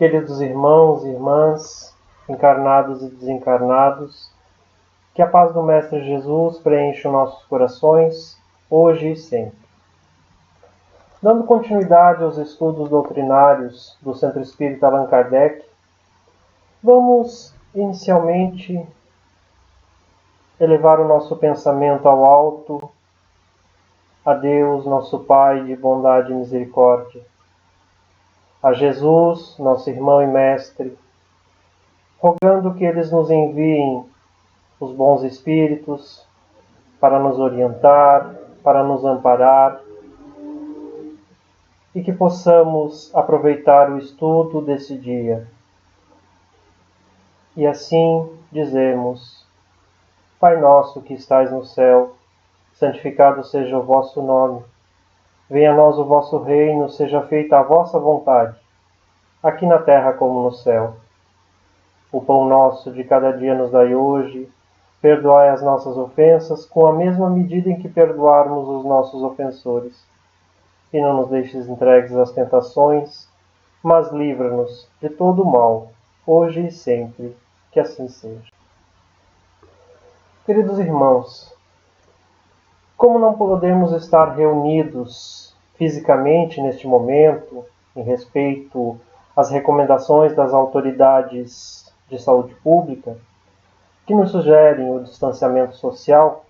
Queridos irmãos e irmãs, encarnados e desencarnados, que a paz do Mestre Jesus preencha os nossos corações, hoje e sempre. Dando continuidade aos estudos doutrinários do Centro Espírita Allan Kardec, vamos inicialmente elevar o nosso pensamento ao alto, a Deus, nosso Pai de bondade e misericórdia, a Jesus, nosso irmão e mestre, rogando que eles nos enviem os bons espíritos para nos orientar, para nos amparar e que possamos aproveitar o estudo desse dia. E assim dizemos: Pai nosso que estais no céu, santificado seja o vosso nome. Venha a nós o vosso reino, seja feita a vossa vontade, aqui na terra como no céu. O pão nosso de cada dia nos dai hoje. Perdoai as nossas ofensas com a mesma medida em que perdoarmos os nossos ofensores. E não nos deixes entregues às tentações, mas livra-nos de todo o mal, hoje e sempre. Que assim seja. Queridos irmãos, como não podemos estar reunidos fisicamente neste momento, em respeito às recomendações das autoridades de saúde pública, que nos sugerem o distanciamento social,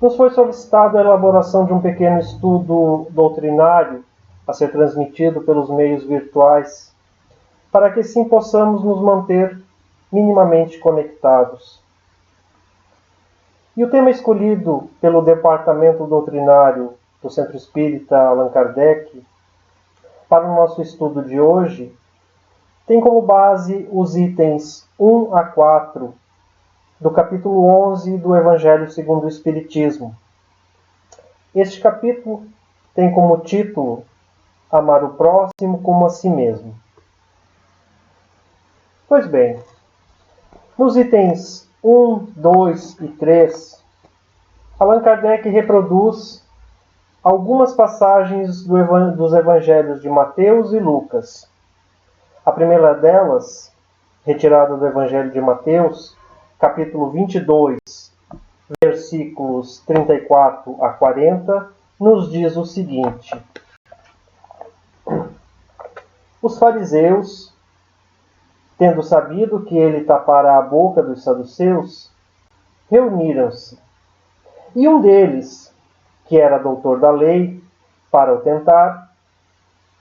nos foi solicitada a elaboração de um pequeno estudo doutrinário a ser transmitido pelos meios virtuais, para que assim possamos nos manter minimamente conectados. E o tema escolhido pelo Departamento Doutrinário do Centro Espírita Allan Kardec para o nosso estudo de hoje tem como base os itens 1 a 4 do capítulo 11 do Evangelho segundo o Espiritismo. Este capítulo tem como título Amar o próximo como a si mesmo. Pois bem, nos itens 1, 2 e 3, Allan Kardec reproduz algumas passagens dos Evangelhos de Mateus e Lucas. A primeira delas, retirada do Evangelho de Mateus, capítulo 22, versículos 34 a 40, nos diz o seguinte: Os fariseus, tendo sabido que ele tapara a boca dos saduceus, reuniram-se. E um deles, que era doutor da lei, para o tentar,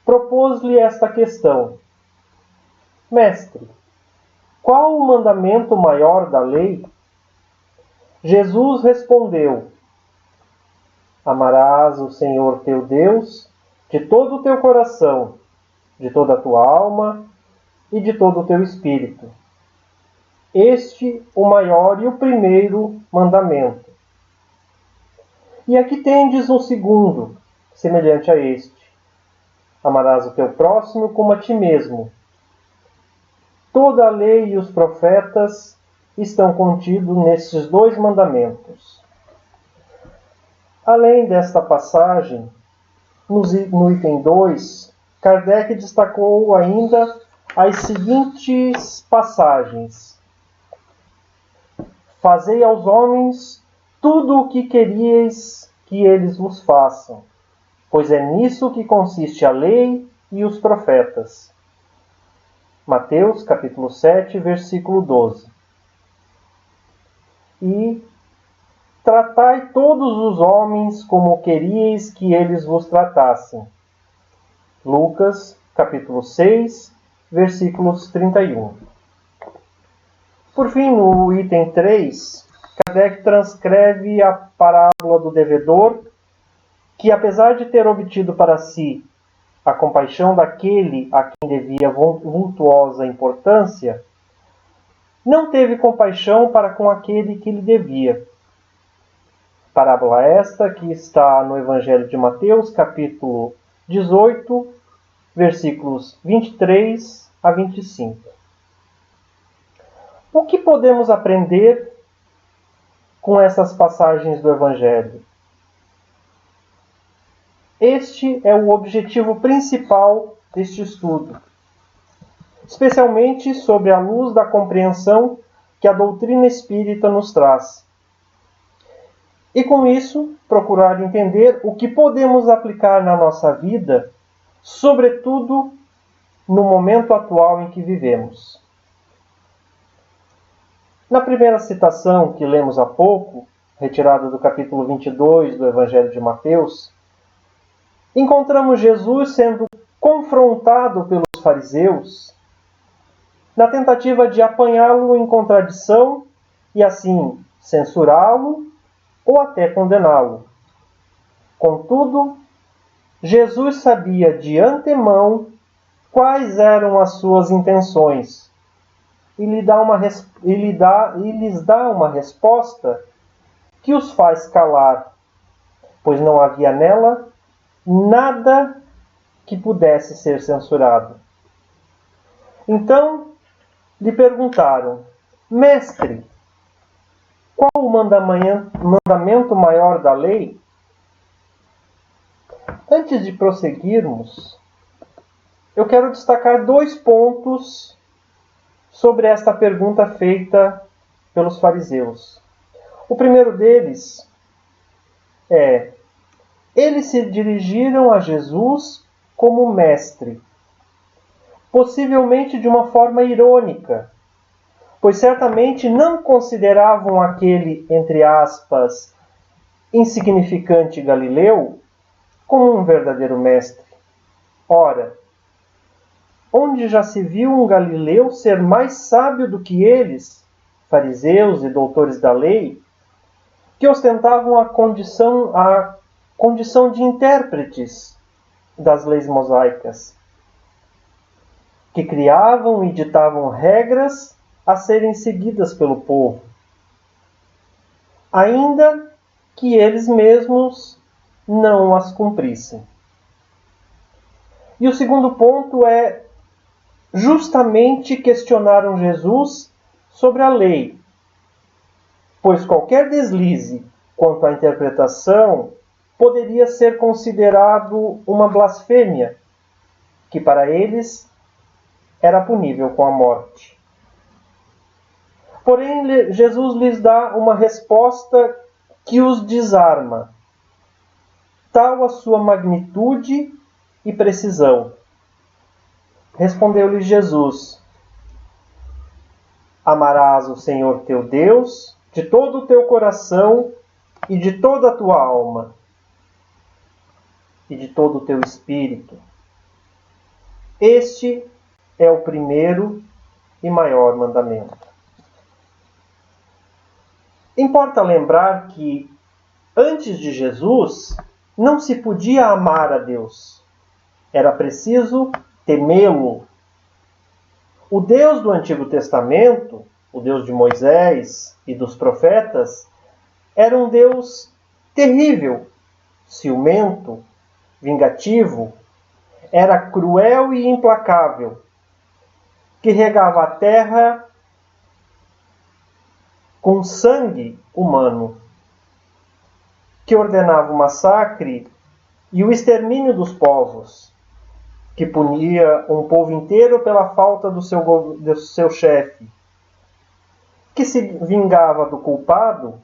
propôs-lhe esta questão: Mestre, qual o mandamento maior da lei? Jesus respondeu: Amarás o Senhor teu Deus de todo o teu coração, de toda a tua alma e de todo o teu espírito. Este o maior e o primeiro mandamento. E aqui tendes um segundo, semelhante a este: Amarás o teu próximo como a ti mesmo. Toda a lei e os profetas estão contidos nestes dois mandamentos. Além desta passagem, no item 2, Kardec destacou ainda as seguintes passagens: Fazei aos homens tudo o que queríeis que eles vos façam, pois é nisso que consiste a lei e os profetas. Mateus, capítulo 7, versículo 12. E tratai todos os homens como queríeis que eles vos tratassem. Lucas, capítulo 6, versículos 31. Por fim, no item 3, Kardec transcreve a parábola do devedor, que apesar de ter obtido para si a compaixão daquele a quem devia vultuosa importância, não teve compaixão para com aquele que lhe devia. Parábola esta que está no Evangelho de Mateus, capítulo 18, versículos 23 a 25. O que podemos aprender com essas passagens do Evangelho? Este é o objetivo principal deste estudo: especialmente sobre a luz da compreensão que a doutrina espírita nos traz. E com isso, procurar entender o que podemos aplicar na nossa vida, sobretudo no momento atual em que vivemos. Na primeira citação que lemos há pouco, retirada do capítulo 22 do Evangelho de Mateus, encontramos Jesus sendo confrontado pelos fariseus na tentativa de apanhá-lo em contradição e assim censurá-lo ou até condená-lo. Contudo, Jesus sabia de antemão quais eram as suas intenções e lhes dá uma resposta que os faz calar, pois não havia nela nada que pudesse ser censurado. Então lhe perguntaram: Mestre, qual o mandamento maior da lei? Antes de prosseguirmos, eu quero destacar 2 pontos sobre esta pergunta feita pelos fariseus. O primeiro deles é: eles se dirigiram a Jesus como mestre, possivelmente de uma forma irônica, pois certamente não consideravam aquele, entre aspas, insignificante Galileu como um verdadeiro mestre. Ora, onde já se viu um Galileu ser mais sábio do que eles, fariseus e doutores da lei, que ostentavam a condição de intérpretes das leis mosaicas, que criavam e ditavam regras a serem seguidas pelo povo, ainda que eles mesmos não as cumprissem. E o segundo ponto é justamente questionaram Jesus sobre a lei, pois qualquer deslize quanto à interpretação poderia ser considerado uma blasfêmia, que para eles era punível com a morte. Porém, Jesus lhes dá uma resposta que os desarma, tal a sua magnitude e precisão. Respondeu-lhe Jesus: Amarás o Senhor teu Deus de todo o teu coração e de toda a tua alma e de todo o teu espírito. Este é o primeiro e maior mandamento. Importa lembrar que, antes de Jesus, não se podia amar a Deus. Era preciso temê-lo. O Deus do Antigo Testamento, o Deus de Moisés e dos profetas, era um Deus terrível, ciumento, vingativo, era cruel e implacável, que regava a terra com sangue humano, que ordenava o massacre e o extermínio dos povos, que punia um povo inteiro pela falta do seu chefe, que se vingava do culpado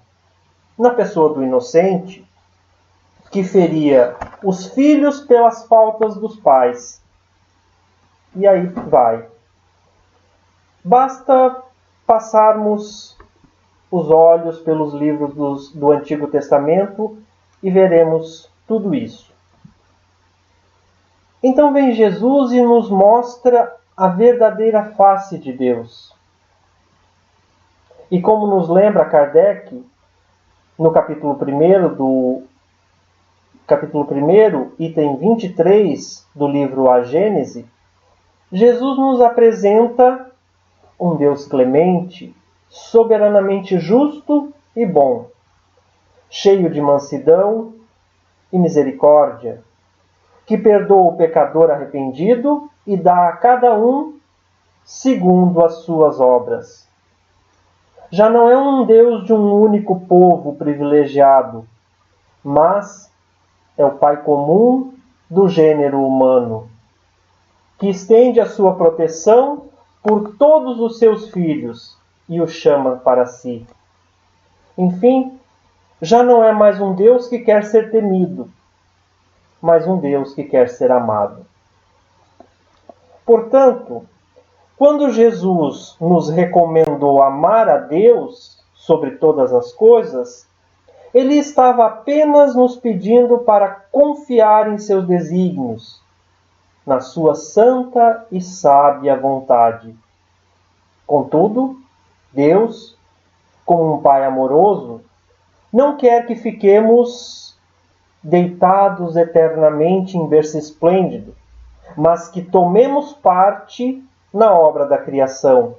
na pessoa do inocente, que feria os filhos pelas faltas dos pais. E aí vai. Basta passarmos os olhos pelos livros do Antigo Testamento e veremos tudo isso. Então vem Jesus e nos mostra a verdadeira face de Deus. E como nos lembra Kardec, no capítulo 1, item 23 do livro A Gênese, Jesus nos apresenta um Deus clemente, soberanamente justo e bom, cheio de mansidão e misericórdia, que perdoa o pecador arrependido e dá a cada um segundo as suas obras. Já não é um Deus de um único povo privilegiado, mas é o Pai comum do gênero humano, que estende a sua proteção por todos os seus filhos e os chama para si. Enfim, já não é mais um Deus que quer ser temido, mas um Deus que quer ser amado. Portanto, quando Jesus nos recomendou amar a Deus sobre todas as coisas, ele estava apenas nos pedindo para confiar em seus desígnios, na sua santa e sábia vontade. Contudo, Deus, como um Pai amoroso, não quer que fiquemos deitados eternamente em berço esplêndido, mas que tomemos parte na obra da criação,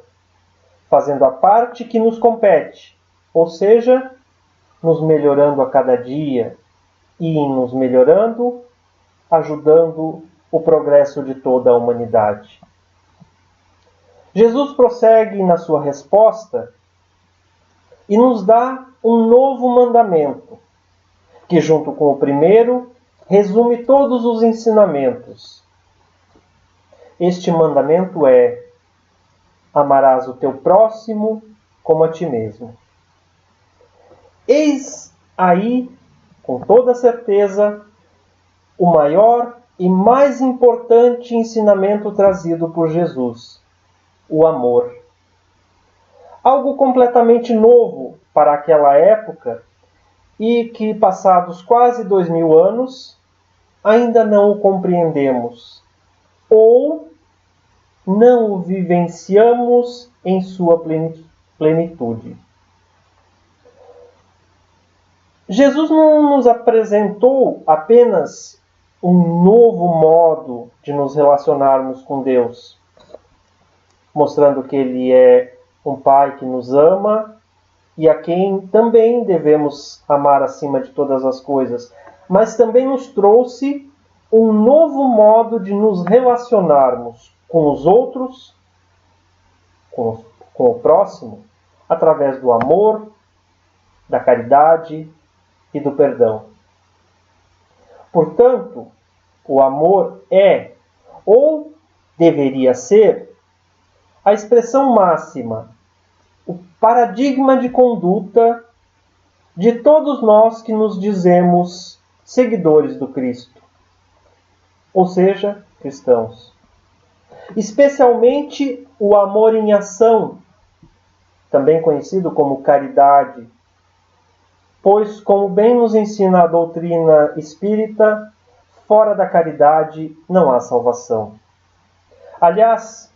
fazendo a parte que nos compete, ou seja, nos melhorando a cada dia e, em nos melhorando, ajudando o progresso de toda a humanidade. Jesus prossegue na sua resposta e nos dá um novo mandamento, que, junto com o primeiro, resume todos os ensinamentos. Este mandamento é: amarás o teu próximo como a ti mesmo. Eis aí, com toda certeza, o maior e mais importante ensinamento trazido por Jesus: o amor. Algo completamente novo para aquela época e que, passados quase 2000 anos, ainda não o compreendemos ou não o vivenciamos em sua plenitude. Jesus não nos apresentou apenas um novo modo de nos relacionarmos com Deus, mostrando que Ele é um Pai que nos ama e a quem também devemos amar acima de todas as coisas, mas também nos trouxe um novo modo de nos relacionarmos com os outros, com o próximo, através do amor, da caridade e do perdão. Portanto, o amor é, ou deveria ser, a expressão máxima, o paradigma de conduta de todos nós que nos dizemos seguidores do Cristo, ou seja, cristãos. Especialmente o amor em ação, também conhecido como caridade, pois, como bem nos ensina a doutrina espírita, fora da caridade não há salvação. Aliás,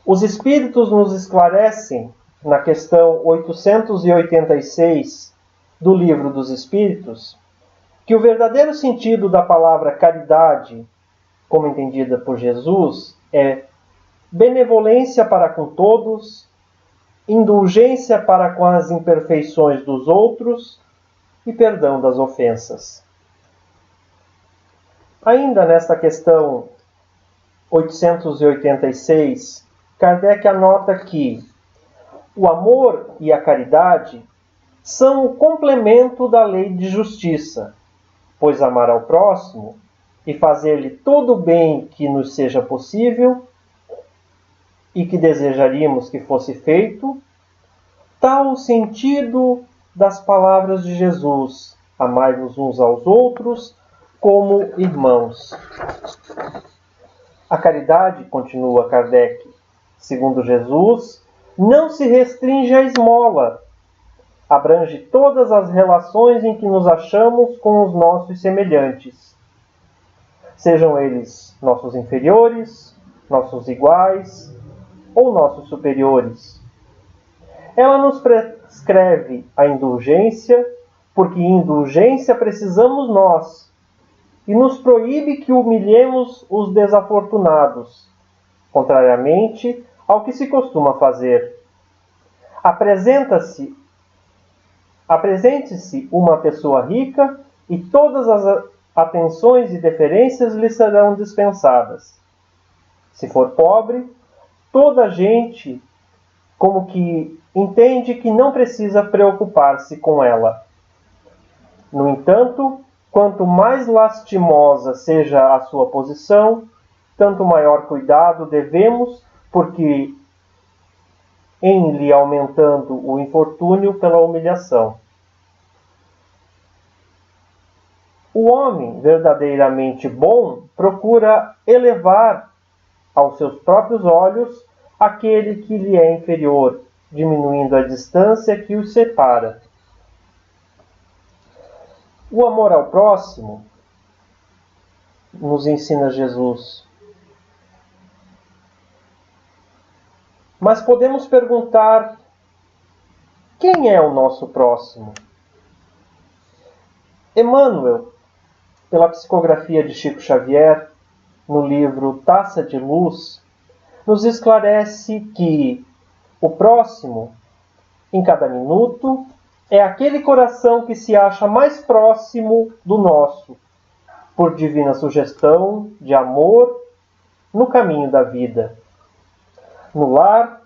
os espíritos nos esclarecem, na questão 886 do Livro dos Espíritos, que o verdadeiro sentido da palavra caridade, como entendida por Jesus, é benevolência para com todos, indulgência para com as imperfeições dos outros e perdão das ofensas. Ainda nesta questão 886, Kardec anota que o amor e a caridade são o complemento da lei de justiça, pois amar ao próximo e fazer-lhe todo o bem que nos seja possível e que desejaríamos que fosse feito, tal o sentido das palavras de Jesus: amai-vos uns aos outros como irmãos. A caridade, continua Kardec, segundo Jesus, não se restringe à esmola, abrange todas as relações em que nos achamos com os nossos semelhantes, sejam eles nossos inferiores, nossos iguais ou nossos superiores. Ela nos prescreve a indulgência, porque indulgência precisamos nós, e nos proíbe que humilhemos os desafortunados, contrariamente ao que se costuma fazer. Apresente-se uma pessoa rica e todas as atenções e deferências lhe serão dispensadas. Se for pobre, toda a gente como que entende que não precisa preocupar-se com ela. No entanto, quanto mais lastimosa seja a sua posição, tanto maior cuidado devemos porque em lhe aumentando o infortúnio pela humilhação. O homem verdadeiramente bom procura elevar aos seus próprios olhos aquele que lhe é inferior, diminuindo a distância que os separa. O amor ao próximo, nos ensina Jesus. Mas podemos perguntar: quem é o nosso próximo? Emmanuel, pela psicografia de Chico Xavier, no livro Taça de Luz, nos esclarece que o próximo, em cada minuto, é aquele coração que se acha mais próximo do nosso, por divina sugestão de amor no caminho da vida. No lar,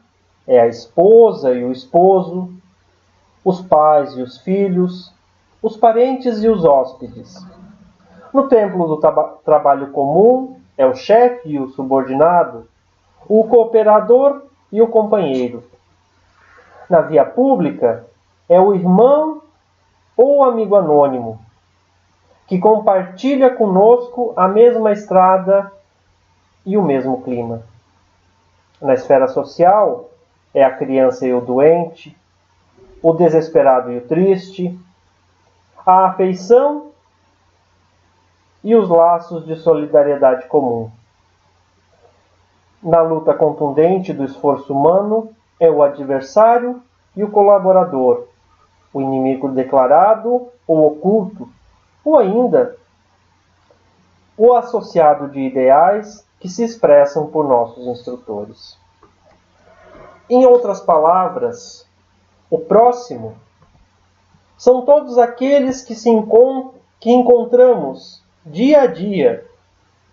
é a esposa e o esposo, os pais e os filhos, os parentes e os hóspedes. No templo do trabalho comum, é o chefe e o subordinado, o cooperador e o companheiro. Na via pública, é o irmão ou amigo anônimo, que compartilha conosco a mesma estrada e o mesmo clima. Na esfera social, é a criança e o doente, o desesperado e o triste, a afeição e os laços de solidariedade comum. Na luta contundente do esforço humano, é o adversário e o colaborador, o inimigo declarado ou oculto, ou ainda o associado de ideais que se expressam por nossos instrutores. Em outras palavras, o próximo são todos aqueles que encontramos dia a dia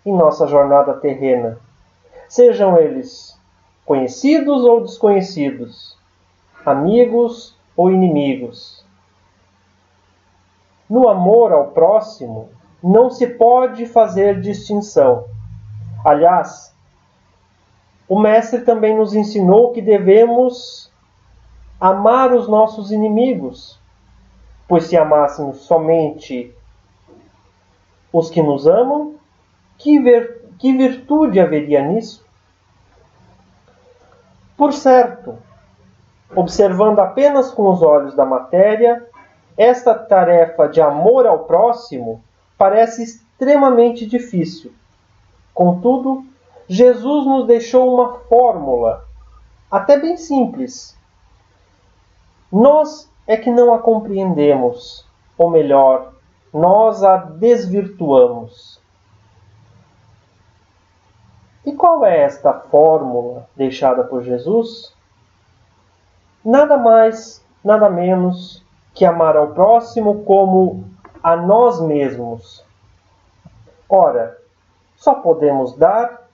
em nossa jornada terrena, sejam eles conhecidos ou desconhecidos, amigos ou inimigos. No amor ao próximo, não se pode fazer distinção. Aliás, o Mestre também nos ensinou que devemos amar os nossos inimigos, pois se amássemos somente os que nos amam, que virtude haveria nisso? Por certo, observando apenas com os olhos da matéria, esta tarefa de amor ao próximo parece extremamente difícil. Contudo, Jesus nos deixou uma fórmula, até bem simples. Nós é que não a compreendemos, ou melhor, nós a desvirtuamos. E qual é esta fórmula deixada por Jesus? Nada mais, nada menos que amar ao próximo como a nós mesmos. Ora, só podemos dar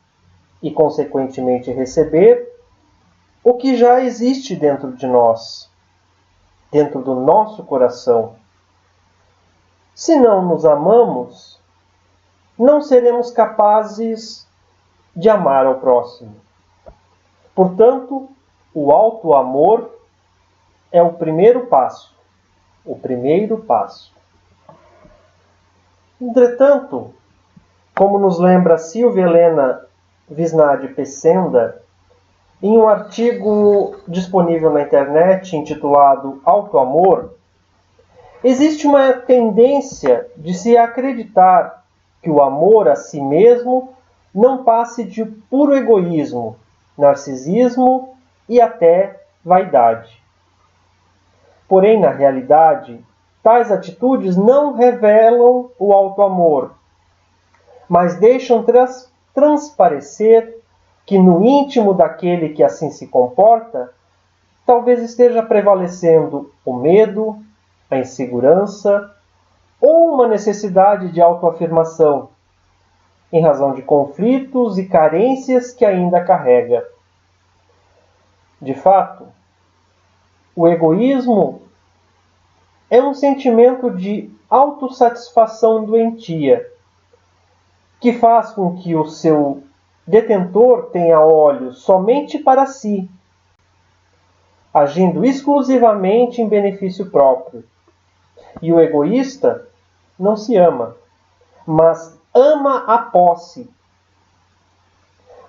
e, consequentemente, receber o que já existe dentro de nós, dentro do nosso coração. Se não nos amamos, não seremos capazes de amar ao próximo. Portanto, o auto-amor é o primeiro passo. O primeiro passo. Entretanto, como nos lembra Silvia Helena Visnadi Pecenda, em um artigo disponível na internet intitulado Auto-amor, existe uma tendência de se acreditar que o amor a si mesmo não passe de puro egoísmo, narcisismo e até vaidade. Porém, na realidade, tais atitudes não revelam o auto-amor, mas deixam transparecer que no íntimo daquele que assim se comporta, talvez esteja prevalecendo o medo, a insegurança ou uma necessidade de autoafirmação, em razão de conflitos e carências que ainda carrega. De fato, o egoísmo é um sentimento de autossatisfação doentia, que faz com que o seu detentor tenha olhos somente para si, agindo exclusivamente em benefício próprio. E o egoísta não se ama, mas ama a posse.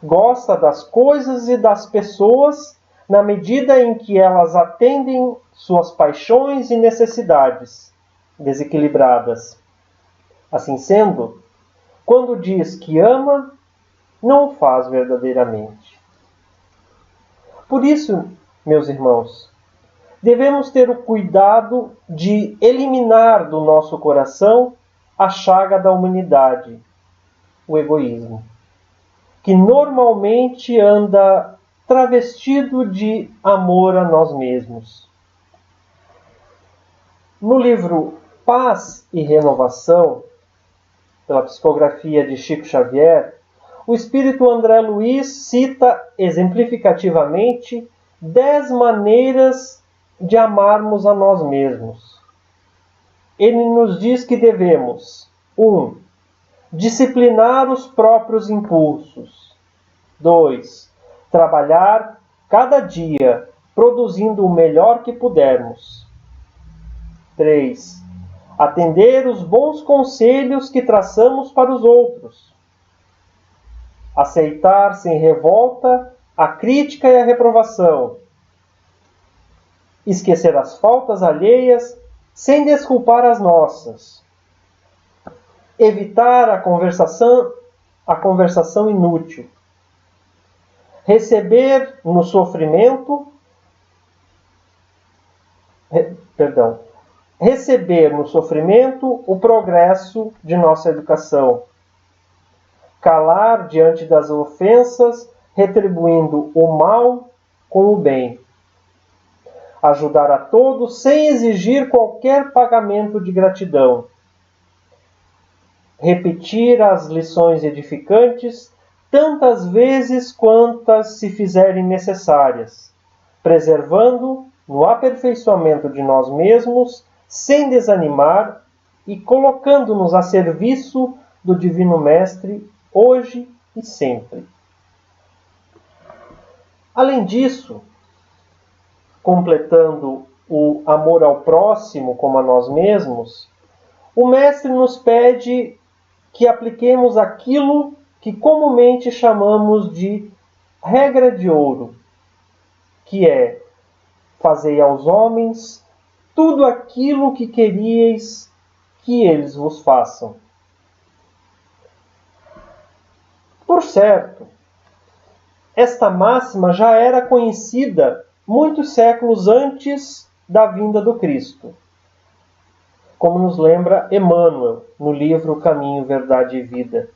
Gosta das coisas e das pessoas na medida em que elas atendem suas paixões e necessidades desequilibradas. Assim sendo, quando diz que ama, não o faz verdadeiramente. Por isso, meus irmãos, devemos ter o cuidado de eliminar do nosso coração a chaga da humanidade, o egoísmo, que normalmente anda travestido de amor a nós mesmos. No livro Paz e Renovação, pela psicografia de Chico Xavier, o espírito André Luiz cita exemplificativamente 10 maneiras de amarmos a nós mesmos. Ele nos diz que devemos 1. Disciplinar os próprios impulsos. 2. Trabalhar cada dia, produzindo o melhor que pudermos. 3. Atender os bons conselhos que traçamos para os outros. Aceitar sem revolta a crítica e a reprovação. Esquecer as faltas alheias sem desculpar as nossas. Evitar a conversação inútil. Receber no sofrimento o progresso de nossa educação. Calar diante das ofensas, retribuindo o mal com o bem. Ajudar a todos sem exigir qualquer pagamento de gratidão. Repetir as lições edificantes tantas vezes quantas se fizerem necessárias, preservando no aperfeiçoamento de nós mesmos, sem desanimar e colocando-nos a serviço do Divino Mestre, hoje e sempre. Além disso, completando o amor ao próximo como a nós mesmos, o Mestre nos pede que apliquemos aquilo que comumente chamamos de regra de ouro, que é: fazei aos homens tudo aquilo que queríeis que eles vos façam. Por certo, esta máxima já era conhecida muitos séculos antes da vinda do Cristo, como nos lembra Emmanuel no livro Caminho, Verdade e Vida.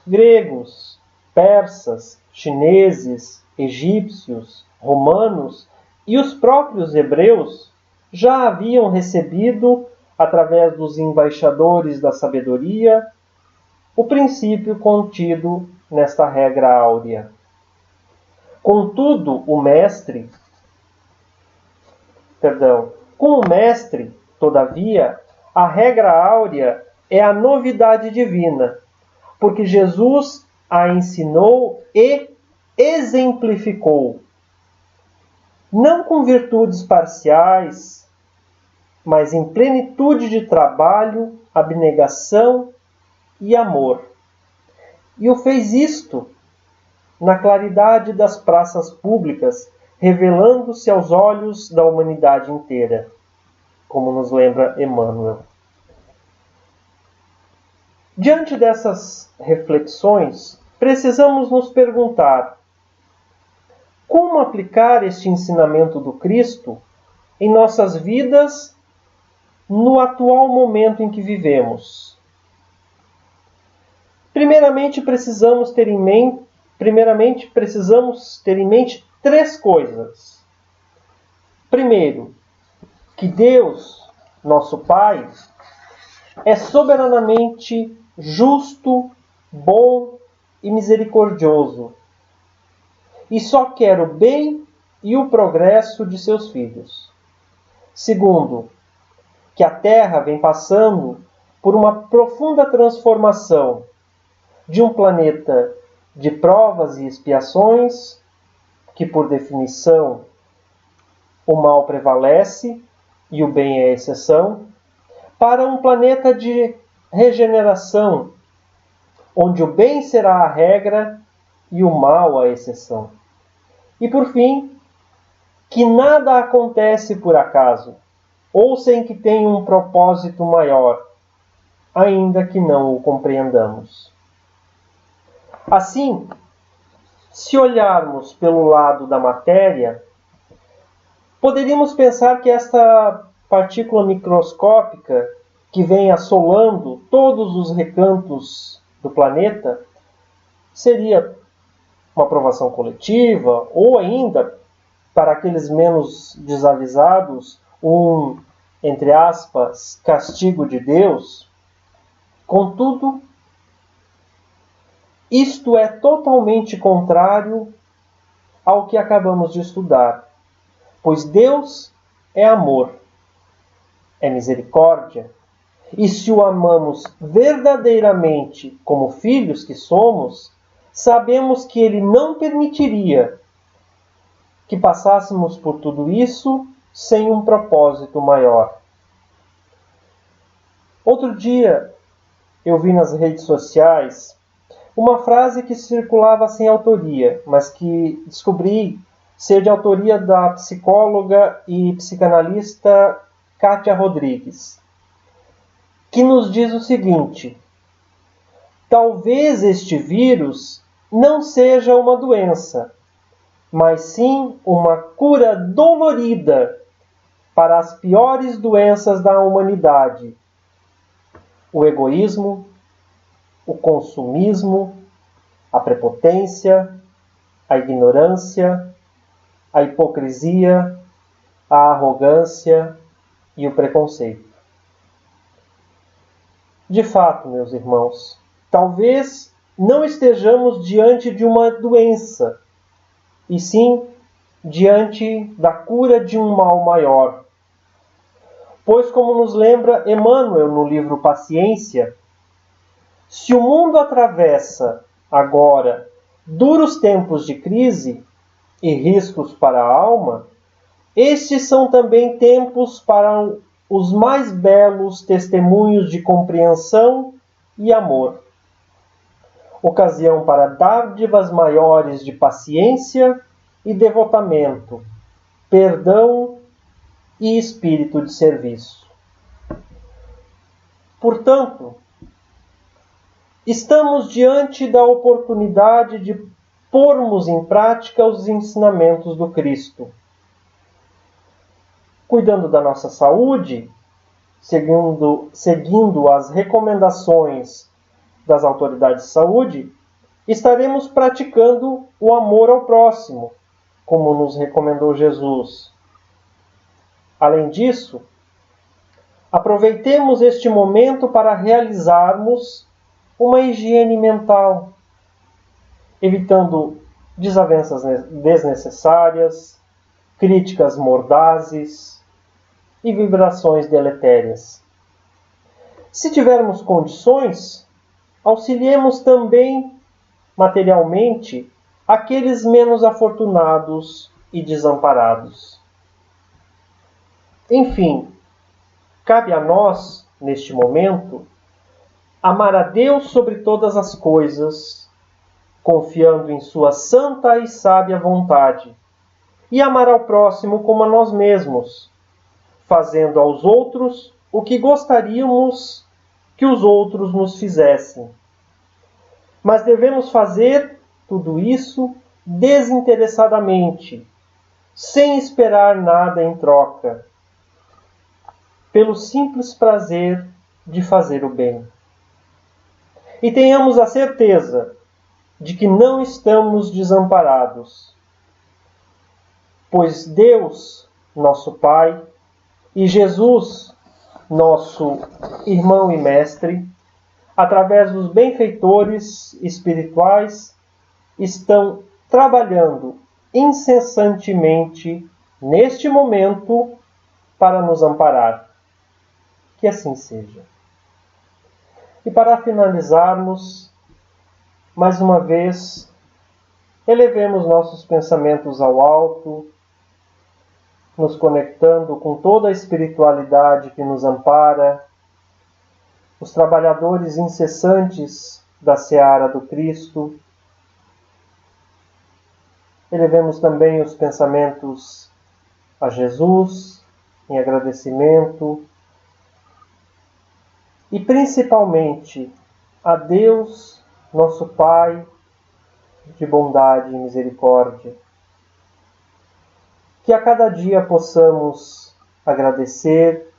Gregos, persas, chineses, egípcios, romanos e os próprios hebreus já haviam recebido, através dos embaixadores da sabedoria, o princípio contido nesta regra áurea. Com o mestre, todavia, a regra áurea é a novidade divina, porque Jesus a ensinou e exemplificou, não com virtudes parciais, mas em plenitude de trabalho, abnegação e amor. E o fez isto na claridade das praças públicas, revelando-se aos olhos da humanidade inteira, como nos lembra Emmanuel. Diante dessas reflexões, precisamos nos perguntar: como aplicar este ensinamento do Cristo em nossas vidas no atual momento em que vivemos? Primeiramente, precisamos ter em mente 3 coisas. Primeiro, que Deus, nosso Pai, é soberanamente justo, bom e misericordioso, e só quer o bem e o progresso de seus filhos. Segundo, que a Terra vem passando por uma profunda transformação de um planeta de provas e expiações, que por definição o mal prevalece e o bem é a exceção, para um planeta de regeneração, onde o bem será a regra e o mal a exceção. E por fim, que nada acontece por acaso, ou sem que tenha um propósito maior, ainda que não o compreendamos. Assim, se olharmos pelo lado da matéria, poderíamos pensar que esta partícula microscópica que vem assolando todos os recantos do planeta seria uma aprovação coletiva, ou ainda, para aqueles menos desavisados, um, entre aspas, castigo de Deus. Contudo, isto é totalmente contrário ao que acabamos de estudar, pois Deus é amor, é misericórdia, e se o amamos verdadeiramente como filhos que somos, sabemos que Ele não permitiria que passássemos por tudo isso sem um propósito maior. Outro dia, eu vi nas redes sociais uma frase que circulava sem autoria, mas que descobri ser de autoria da psicóloga e psicanalista Kátia Rodrigues, que nos diz o seguinte: talvez este vírus não seja uma doença, mas sim uma cura dolorida para as piores doenças da humanidade: o egoísmo, o consumismo, a prepotência, a ignorância, a hipocrisia, a arrogância e o preconceito. De fato, meus irmãos, talvez não estejamos diante de uma doença, e sim diante da cura de um mal maior. Pois, como nos lembra Emmanuel no livro Paciência, se o mundo atravessa agora duros tempos de crise e riscos para a alma, estes são também tempos para os mais belos testemunhos de compreensão e amor. Ocasião para dádivas maiores de paciência e devotamento, perdão e espírito de serviço. Portanto, estamos diante da oportunidade de pormos em prática os ensinamentos do Cristo. Cuidando da nossa saúde, seguindo as recomendações das autoridades de saúde, estaremos praticando o amor ao próximo, como nos recomendou Jesus. Além disso, aproveitemos este momento para realizarmos uma higiene mental, evitando desavenças desnecessárias, críticas mordazes e vibrações deletérias. Se tivermos condições, auxiliemos também materialmente aqueles menos afortunados e desamparados. Enfim, cabe a nós, neste momento, amar a Deus sobre todas as coisas, confiando em sua santa e sábia vontade, e amar ao próximo como a nós mesmos, fazendo aos outros o que gostaríamos que os outros nos fizessem. Mas devemos fazer tudo isso desinteressadamente, sem esperar nada em troca, pelo simples prazer de fazer o bem. E tenhamos a certeza de que não estamos desamparados, pois Deus, nosso Pai, e Jesus, nosso irmão e mestre, através dos benfeitores espirituais, estão trabalhando incessantemente neste momento para nos amparar. Que assim seja. E para finalizarmos, mais uma vez, elevemos nossos pensamentos ao alto, nos conectando com toda a espiritualidade que nos ampara, os trabalhadores incessantes da seara do Cristo. Elevemos também os pensamentos a Jesus, em agradecimento, e principalmente a Deus, nosso Pai, de bondade e misericórdia. Que a cada dia possamos agradecer,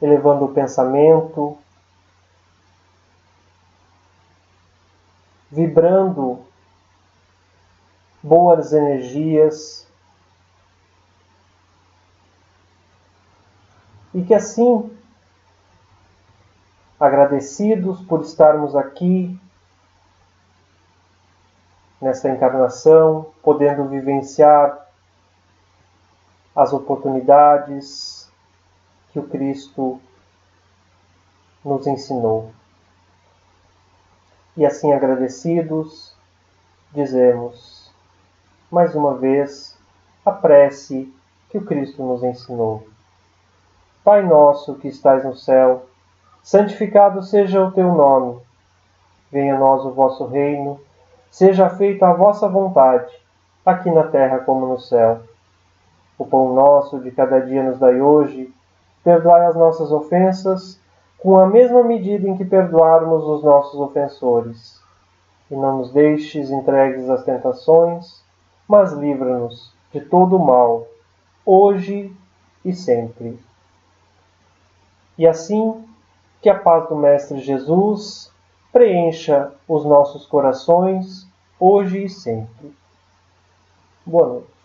elevando o pensamento, vibrando boas energias, e que assim, agradecidos por estarmos aqui nessa encarnação, podendo vivenciar as oportunidades que o Cristo nos ensinou. E assim agradecidos, dizemos mais uma vez a prece que o Cristo nos ensinou. Pai nosso que estais no céu, santificado seja o teu nome. Venha a nós o vosso reino, seja feita a vossa vontade, aqui na terra como no céu. O pão nosso de cada dia nos dai hoje, perdoai as nossas ofensas, com a mesma medida em que perdoarmos os nossos ofensores. E não nos deixes entregues às tentações, mas livra-nos de todo o mal, hoje e sempre. E assim, que a paz do Mestre Jesus preencha os nossos corações, hoje e sempre. Boa noite.